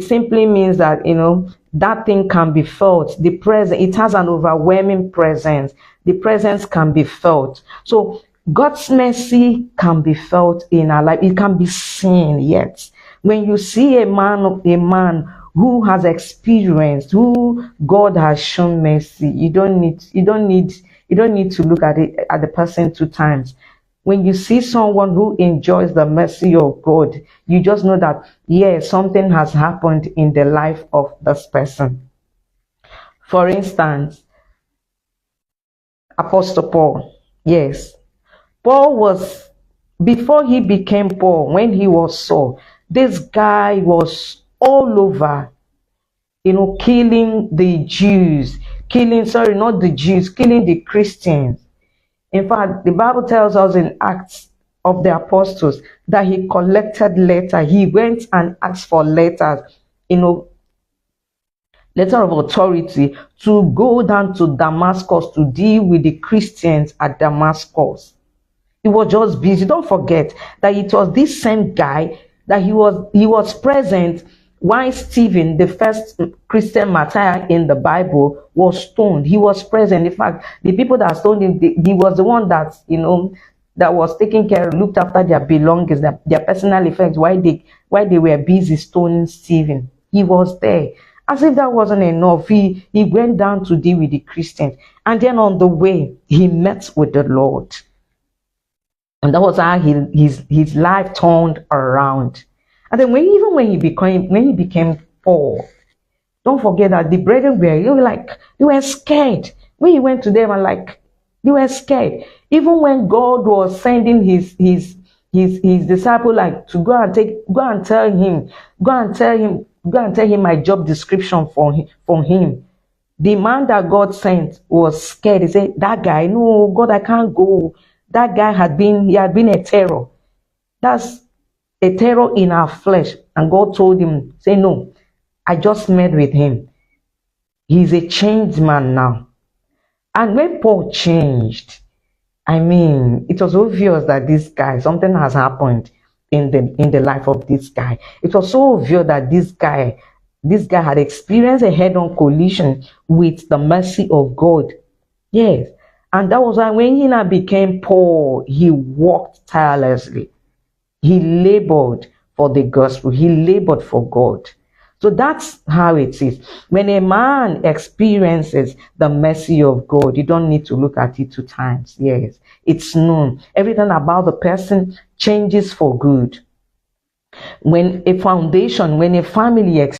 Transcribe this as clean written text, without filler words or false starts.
simply means that, that thing can be felt. The presence, it has an overwhelming presence. The presence can be felt. So God's mercy can be felt in our life. It can be seen. Yet when you see a man who has experienced, who God has shown mercy, you don't need to look at the person two times. When you see someone who enjoys the mercy of God, you just know that, yes, something has happened in the life of this person. For instance, Apostle Paul. Yes, Paul was, before he became Paul, when he was Saul, this guy was all over, killing the Jews, killing the Christians. In fact, the Bible tells us in Acts of the Apostles that he collected letters. He went and asked for letters, letter of authority to go down to Damascus to deal with the Christians at Damascus. He was just busy. Don't forget that it was this same guy that he was present when Stephen, the first Christian martyr in the Bible, was stoned. He was present. In fact, the people that stoned him, he was the one that, that was taking care, looked after their belongings, their personal effects, while they were busy stoning Stephen. He was there. As if that wasn't enough, he went down to deal with the Christians. And then on the way, he met with the Lord. And that was how his life turned around. And then when he became Paul, don't forget that the brethren they were scared. When he went to them and they were scared. Even when God was sending his disciple to go and tell him my job description for him. The man that God sent was scared. He said, that guy, no, God, I can't go. That guy had been a terror. That's a terror in our flesh. And God told him, say, no, I just met with him. He's a changed man now. And when Paul changed, it was obvious that this guy, something has happened in the life of this guy. It was so obvious that this guy had experienced a head-on collision with the mercy of God. Yes. And that was why when he now became Paul, he worked tirelessly. He labored for the gospel. He labored for God. So that's how it is. When a man experiences the mercy of God, you don't need to look at it two times. Yes, it's known. Everything about the person changes for good. When a family